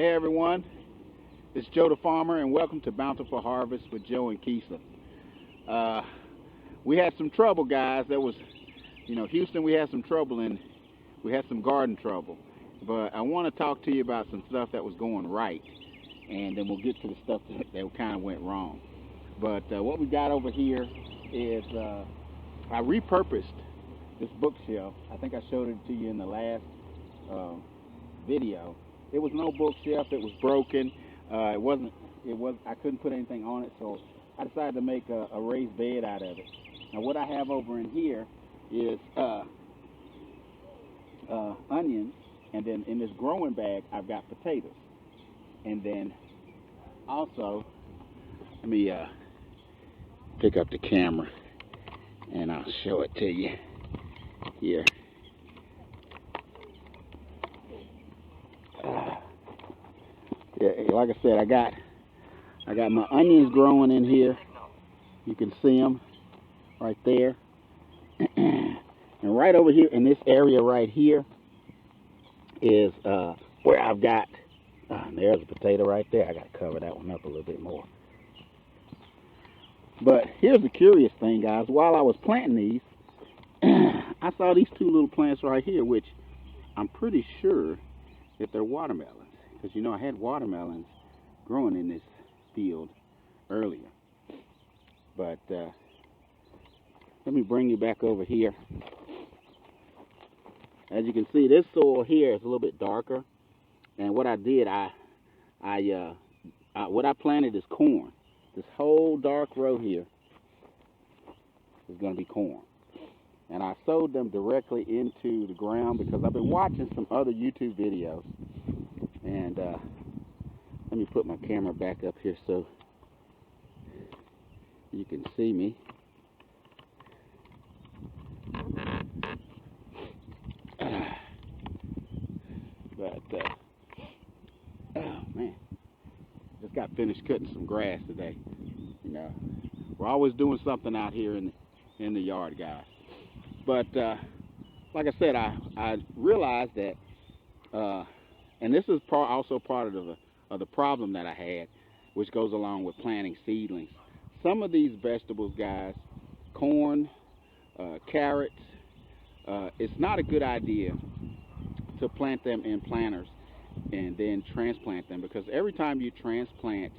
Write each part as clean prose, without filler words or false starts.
Hey everyone, it's Joe the Farmer, and welcome to Bountiful Harvest with Joe and Keesler. We had some trouble, guys. Houston, we had some trouble, and we had some garden trouble. But I want to talk to you about some stuff that was going right, and then we'll get to the stuff that kind of went wrong. But what we got over here is I repurposed this bookshelf. I think I showed it to you in the last video. It was no bookshelf. It was broken. It wasn't. It was. I couldn't put anything on it, so I decided to make a raised bed out of it. Now, what I have over in here is onions, and then in this growing bag, I've got potatoes, and then also, let me pick up the camera, and I'll show it to you here. Yeah, like I said, I got my onions growing in here. You can see them right there. And right over here in this area right here is where I've got, there's a potato right there. I got to cover that one up a little bit more. But here's the curious thing, guys. While I was planting these, I saw these two little plants right here, which I'm pretty sure that they're watermelons. Because, I had watermelons growing in this field earlier. But let me bring you back over here. As you can see, this soil here is a little bit darker. And what I did, what I planted is corn. This whole dark row here is going to be corn. And I sowed them directly into the ground because I've been watching some other YouTube videos. And let me put my camera back up here so you can see me. Oh man, just got finished cutting some grass today. We're always doing something out here in the yard, guys. But like I said, I realized that, and this is also part of the problem that I had, which goes along with planting seedlings. Some of these vegetables, guys, corn, carrots, it's not a good idea to plant them in planters and then transplant them, because every time you transplant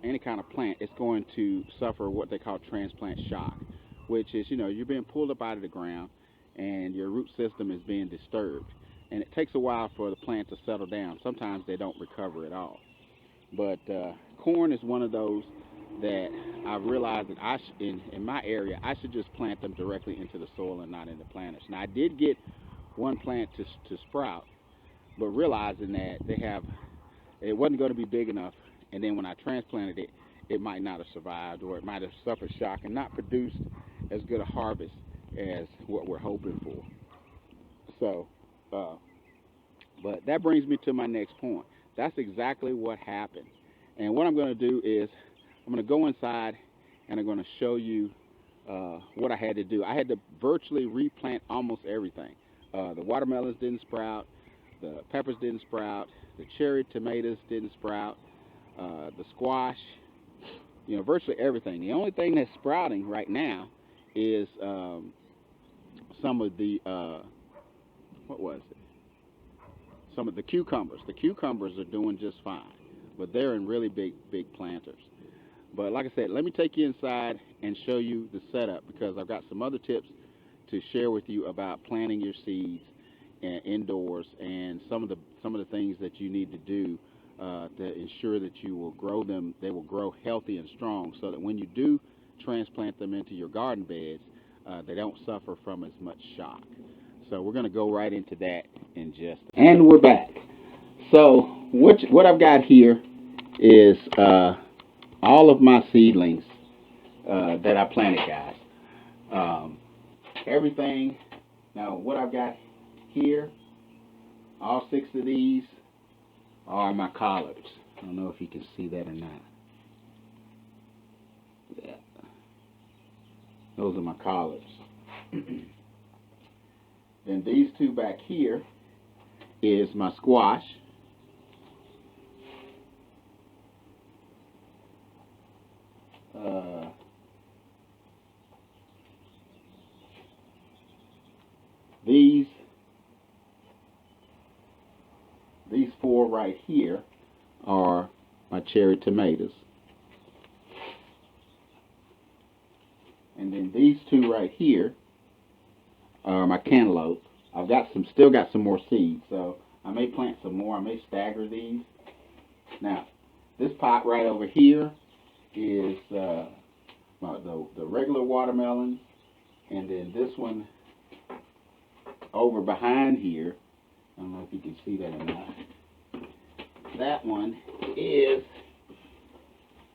any kind of plant, it's going to suffer what they call transplant shock, which is, you're being pulled up out of the ground and your root system is being disturbed. And it takes a while for the plant to settle down. Sometimes they don't recover at all. But corn is one of those that I've realized that in my area, I should just plant them directly into the soil and not in the planters. Now, I did get one plant to sprout, but realizing that it wasn't going to be big enough, and then when I transplanted it, it might not have survived, or it might have suffered shock and not produced as good a harvest as what we're hoping for. So, but that brings me to my next point. That's exactly what happened. And what I'm going to do is I'm going to go inside and I'm going to show you what I had to do. I had to virtually replant almost everything. The watermelons didn't sprout. The peppers didn't sprout. The cherry tomatoes didn't sprout. The squash, virtually everything. The only thing that's sprouting right now is some of the some of the cucumbers. The cucumbers are doing just fine, but they're in really big planters. But like I said, let me take you inside and show you the setup, because I've got some other tips to share with you about planting your seeds indoors, and some of the things that you need to do to ensure that you will grow them. They will grow healthy and strong, so that when you do transplant them into your garden beds, they don't suffer from as much shock. So we're going to go right into that in just a minute. And we're back. So what I've got here is all of my seedlings that I planted, guys. Everything. Now what I've got here, all 6 of these are my collards. I don't know if you can see that or not. Yeah. Those are my collards. Then these 2 back here is my squash. right here are my cherry tomatoes. And then these two right here are my cantaloupe. I've got still got some more seeds, so I may plant some more. I may stagger these. Now, this pot right over here is the regular watermelon, and then this one over behind here, I don't know if you can see that or not. That one is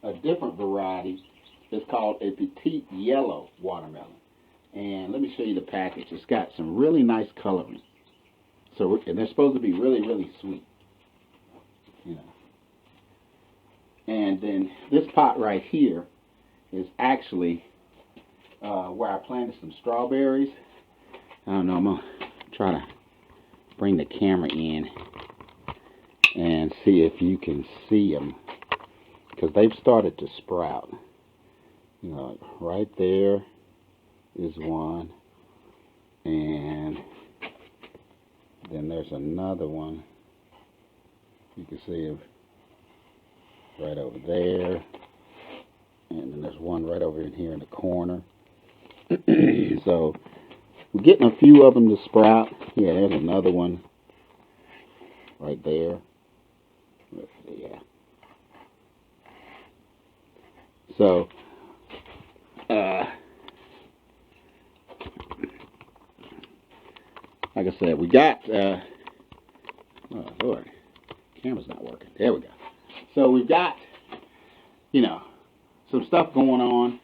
a different variety. It's called a petite yellow watermelon. And let me show you the package. It's got some really nice coloring. So, and they're supposed to be really, really sweet. You know. And then this pot right here is actually where I planted some strawberries. I don't know, I'm going to try to bring the camera in and see if you can see them, because they've started to sprout. You know, right there is one, and then there's another one. You can see it right over there, and then there's one right over in here in the corner. So we're getting a few of them to sprout. Yeah, there's another one right there. Yeah. So, like I said, we got, oh Lord, camera's not working. There we go. So we've got, you know, some stuff going on.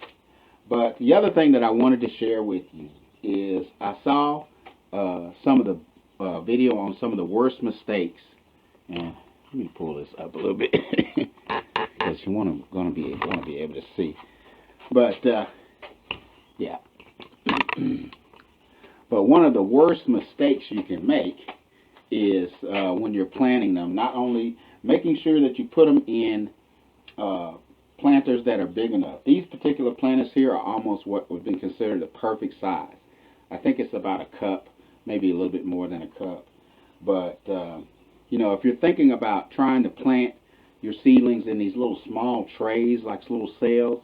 But the other thing that I wanted to share with you is I saw some of the video on some of the worst mistakes. And let me pull this up a little bit because you want to be able to see. But yeah. But one of the worst mistakes you can make is when you're planting them. Not only making sure that you put them in planters that are big enough. These particular planters here are almost what would be considered the perfect size. I think it's about a cup, maybe a little bit more than a cup. But you know, if you're thinking about trying to plant your seedlings in these little small trays, like little cells,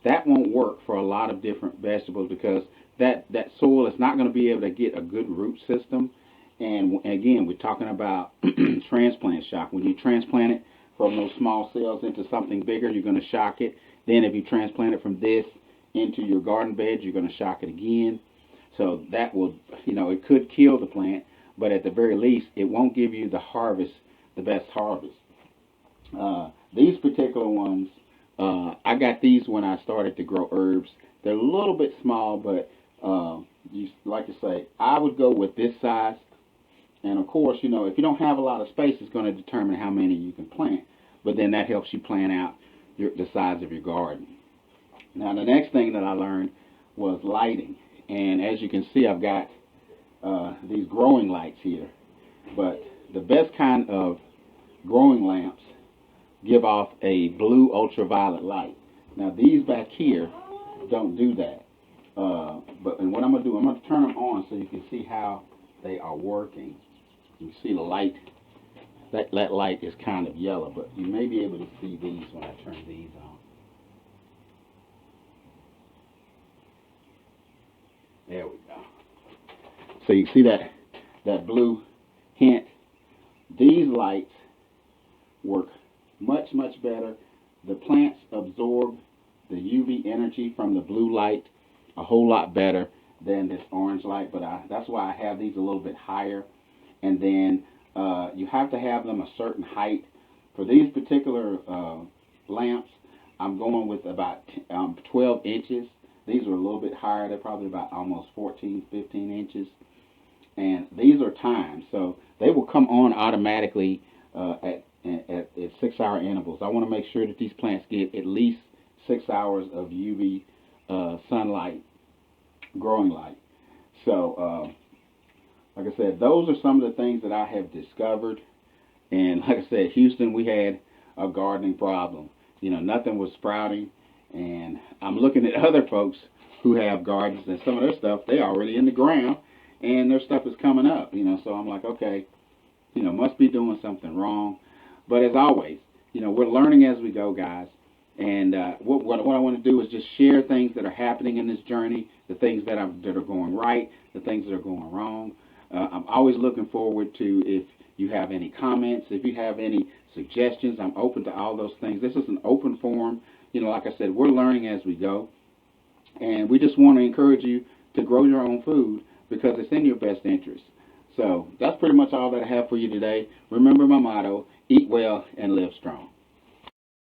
that won't work for a lot of different vegetables, because that soil is not going to be able to get a good root system. And again, we're talking about transplant shock. When you transplant it from those small cells into something bigger, you're going to shock it. Then if you transplant it from this into your garden bed, you're going to shock it again. So that will, you know, it could kill the plant, but at the very least, it won't give you the harvest, the best harvest. These particular ones, I got these when I started to grow herbs. They're a little bit small, but like I say, I would go with this size. And of course, you know, if you don't have a lot of space, it's going to determine how many you can plant. But then that helps you plan out the size of your garden. Now, the next thing that I learned was lighting. And as you can see, I've got these growing lights here. But the best kind of growing lamps give off a blue ultraviolet light. Now, these back here don't do that. And what I'm going to do, I'm going to turn them on so you can see how they are working. You can see the light. That light is kind of yellow, but you may be able to see these when I turn these on. There we go. So you see that blue hint. These lights work much, much better. The plants absorb the UV energy from the blue light a whole lot better than this orange light, but that's why I have these a little bit higher. And then you have to have them a certain height. For these particular lamps, I'm going with about 12 inches. These are a little bit higher. They're probably about almost 14, 15 inches. And these are timed, so they will come on automatically at 6-hour intervals. I want to make sure that these plants get at least 6 hours of UV sunlight, growing light. So, like I said, those are some of the things that I have discovered. And like I said, Houston, we had a gardening problem. You know, nothing was sprouting. And I'm looking at other folks who have gardens, and some of their stuff, they're already in the ground, and their stuff is coming up. You know, so I'm like, okay, you know, must be doing something wrong. But as always, we're learning as we go, guys. And what I want to do is just share things that are happening in this journey, the things that are going right, the things that are going wrong. I'm always looking forward to if you have any comments, if you have any suggestions. I'm open to all those things. This is an open forum. Like I said, we're learning as we go, and we just want to encourage you to grow your own food because it's in your best interest. So that's pretty much all that I have for you today. Remember my motto: eat well and live strong.